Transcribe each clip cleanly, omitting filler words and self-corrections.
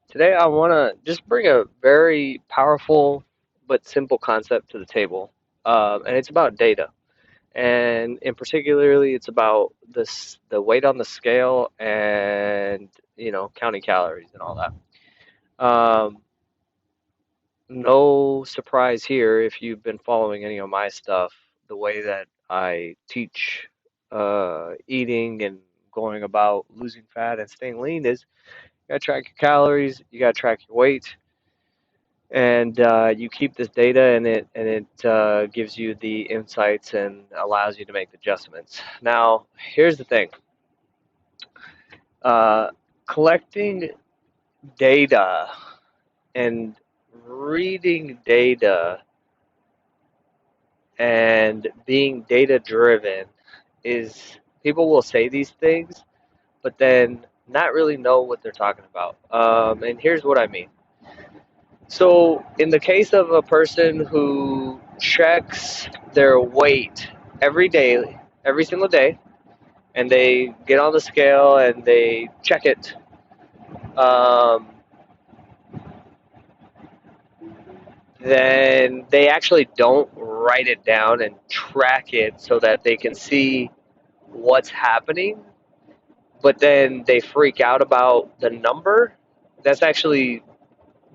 Today, I want to just bring a very powerful but simple concept to the table, and it's about data. And in particularly, it's about the weight on the scale and counting calories and all that. No surprise here if you've been following any of my stuff, the way that I teach eating and going about losing fat and staying lean is you gotta track your calories, you gotta track your weight, and you keep this data, and it gives you the insights and allows you to make adjustments. Now, here's the thing: uh, collecting data and reading data and being data driven is people will say these things, but then not really know what they're talking about. And here's what I mean. So, in the case of a person who checks their weight every day, every single day, and they get on the scale and they check it, um, then they actually don't write it down and track it so that they can see what's happening, but then they freak out about the number. That's actually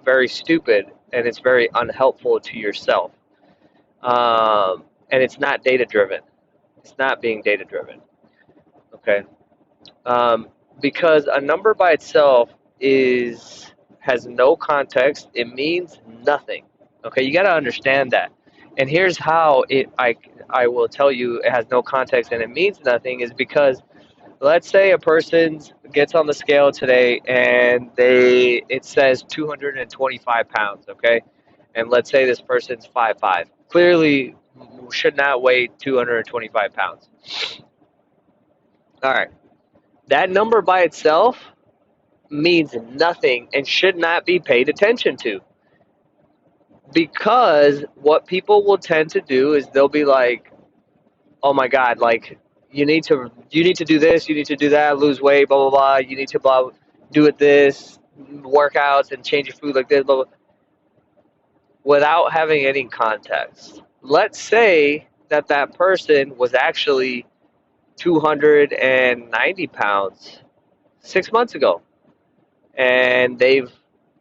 very stupid and it's very unhelpful to yourself. And it's not data driven. It's not being data driven. Okay. Um, because a number by itself is has no context. It means nothing. Okay, you got to understand that. And here's how I will tell you it has no context and it means nothing is because let's say a person gets on the scale today and it says 225 pounds, okay? And let's say this person's 5'5". Clearly should not weigh 225 pounds. All right. That number by itself means nothing and should not be paid attention to because what people will tend to do is they'll be like, "Oh my God, like you need to do this, you need to do that, lose weight, blah blah blah. You need to do it this, workouts and change your food like this, blah blah," without having any context. Let's say that person was actually 290 pounds 6 months ago, and they've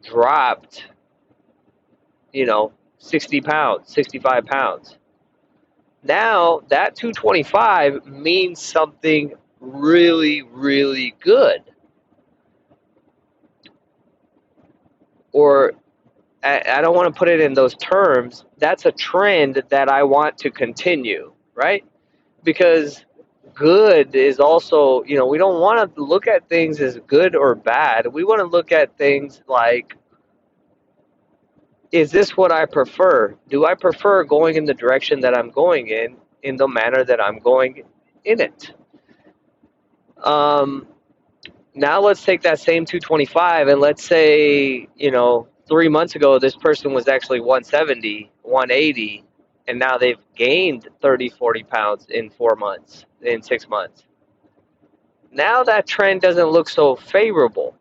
dropped, 60 pounds, 65 pounds. Now that 225 means something really, really good. Or I don't want to put it in those terms. That's a trend that I want to continue, right? Because good is also, we don't want to look at things as good or bad. We want to look at things like, is this what I prefer? Do I prefer going in the direction that I'm going in the manner that I'm going in it? Um, Now let's take that same 225 and let's say, 3 months ago this person was actually 170, 180, and now they've gained 30, 40 pounds in 4 months, in 6 months. Now that trend doesn't look so favorable.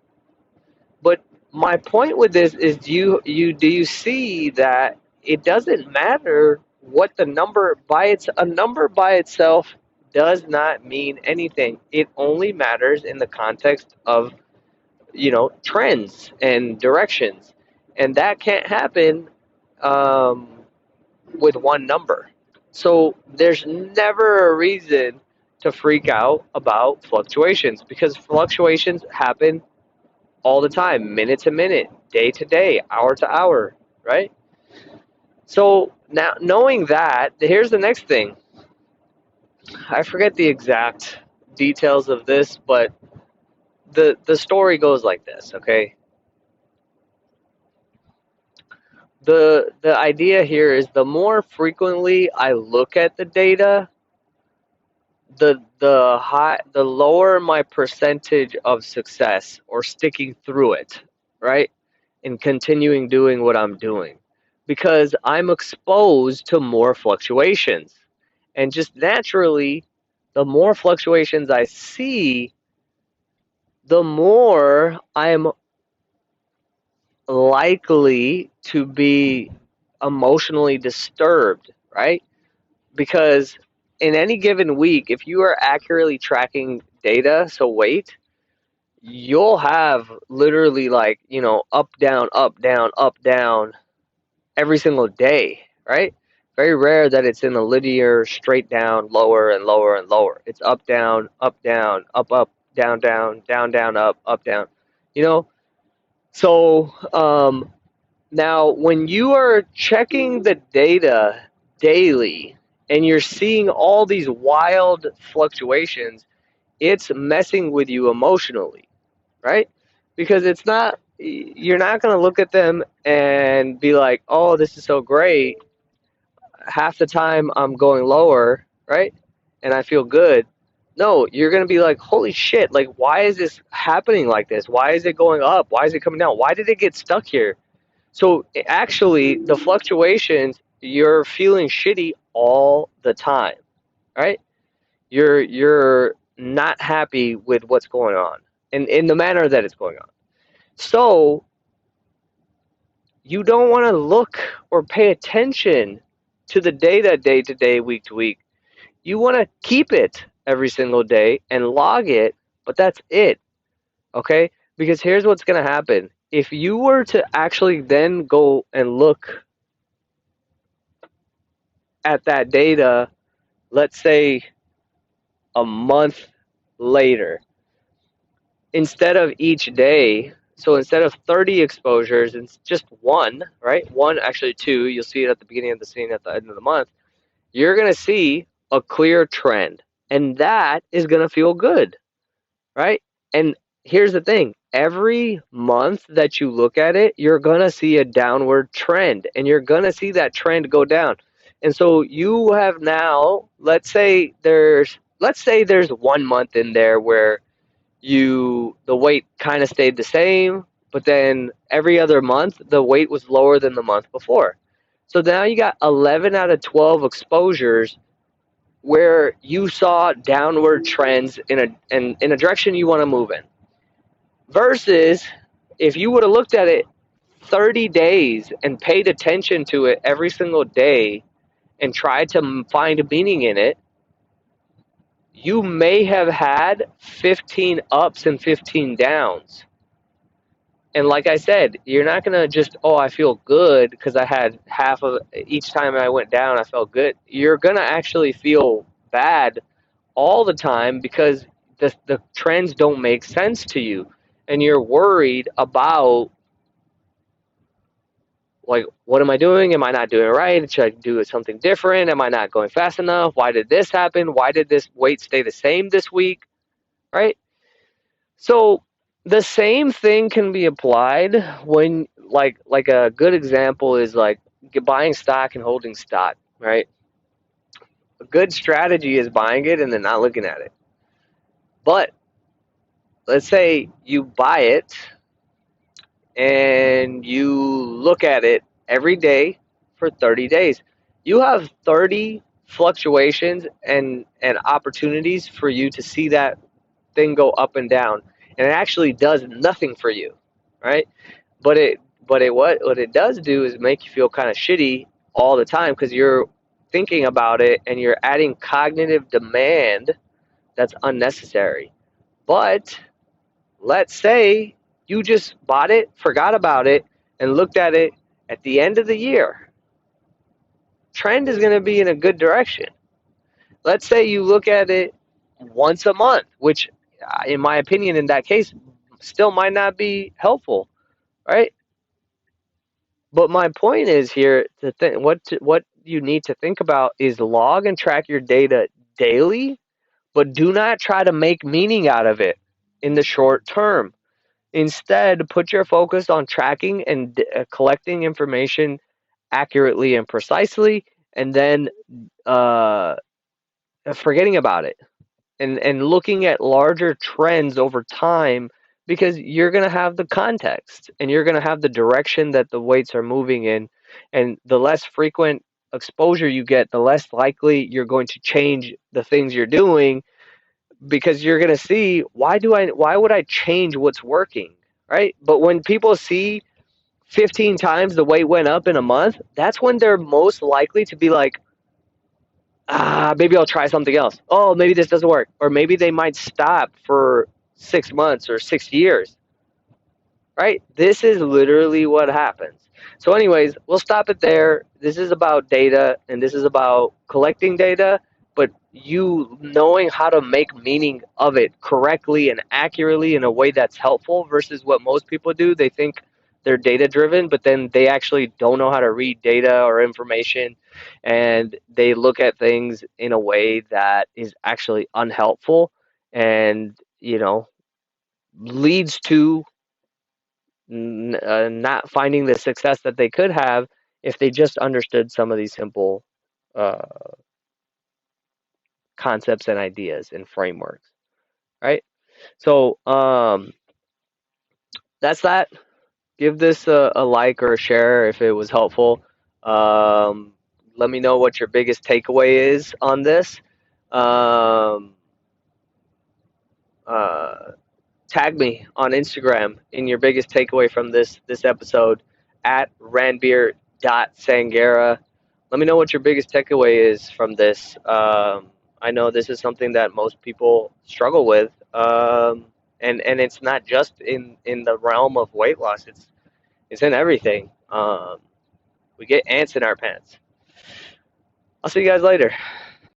But my point with this is do you see that it doesn't matter what the number by a number by itself does not mean anything. It only matters in the context of trends and directions, and that can't happen um, with one number. So there's never a reason to freak out about fluctuations because fluctuations happen all the time, minute to minute, day to day, hour to hour, right? So now knowing that, here's the next thing. I forget the exact details of this, but the story goes like this, okay? The idea here is the more frequently I look at the data, the lower my percentage of success or sticking through it, right? And continuing doing what I'm doing because I'm exposed to more fluctuations. And just naturally, the more fluctuations I see, the more I'm likely to be emotionally disturbed, right? Because in any given week, if you are accurately tracking data, so weight, you'll have literally like, up, down every single day, right? Very rare that it's in a linear, straight down, lower and lower and lower. It's up, down, up, down, up, down. You know, so now when you are checking the data daily and you're seeing all these wild fluctuations, it's messing with you emotionally, right? Because you're not going to look at them and be like, oh, this is so great. Half the time I'm going lower, right? And I feel good. No, you're going to be like, holy shit, like, why is this happening like this? Why is it going up? Why is it coming down? Why did it get stuck here? So actually, the fluctuations, you're feeling shitty all the time, right? You're not happy with what's going on and in the manner that it's going on. So you don't want to look or pay attention to the data day to day, week to week. You want to keep it every single day and log it, but that's it. Okay? Because here's what's going to happen. If you were to actually then go and look at that data, let's say a month later, instead of each day, so instead of 30 exposures, it's just one, right? One, actually two, you'll see it at the beginning of the scene at the end of the month. You're going to see a clear trend. And that is going to feel good, right? And here's the thing, every month that you look at it, you're going to see a downward trend and you're going to see that trend go down. And so you have now, let's say there's 1 month in there where the weight kind of stayed the same, but then every other month the weight was lower than the month before. So now you got 11 out of 12 exposures where you saw downward trends in a direction you want to move in. Versus if you would have looked at it 30 days and paid attention to it every single day and tried to find a meaning in it, you may have had 15 ups and 15 downs. And like I said, you're not going to just, oh, I feel good because I had half of each time I went down, I felt good. You're going to actually feel bad all the time because the trends don't make sense to you. And you're worried about, like, what am I doing? Am I not doing it right? Should I do something different? Am I not going fast enough? Why did this happen? Why did this weight stay the same this week? Right? So the same thing can be applied when like a good example is like buying stock and holding stock, right? A good strategy is buying it and then not looking at it. But let's say you buy it and you look at it every day for 30 days. You have 30 fluctuations and opportunities for you to see that thing go up and down, and it actually does nothing for you, right? But what it does do is make you feel kind of shitty all the time because you're thinking about it and you're adding cognitive demand that's unnecessary. But let's say you just bought it, forgot about it, and looked at it at the end of the year. Trend is going to be in a good direction. Let's say you look at it once a month, which, in my opinion, in that case, still might not be helpful, right? But my point is here, what you need to think about is log and track your data daily, but do not try to make meaning out of it in the short term. Instead, put your focus on tracking and collecting information accurately and precisely, and then uh, forgetting about it and looking at larger trends over time because you're going to have the context and you're going to have the direction that the weights are moving in. And the less frequent exposure you get, the less likely you're going to change the things you're doing because you're going to see why would I change what's working, right? But when people see 15 times the weight went up in a month, that's when they're most likely to be like, maybe I'll try something else. Oh, maybe this doesn't work. Or maybe they might stop for 6 months or 6 years, right? This is literally what happens. So, anyways, we'll stop it there. This is about data and this is about collecting data, but you knowing how to make meaning of it correctly and accurately in a way that's helpful versus what most people do. They think they're data driven, but then they actually don't know how to read data or information, and they look at things in a way that is actually unhelpful and, leads to not finding the success that they could have if they just understood some of these simple uh, concepts and ideas and frameworks, right? So that's that. Give this a like or a share if it was helpful. Um, Let me know what your biggest takeaway is on this. Um, uh, Tag me on Instagram in your biggest takeaway from this episode at Ranbir.Sanghera. Let me know what your biggest takeaway is from this. I know this is something that most people struggle with, and it's not just in the realm of weight loss. It's in everything. We get ants in our pants. I'll see you guys later.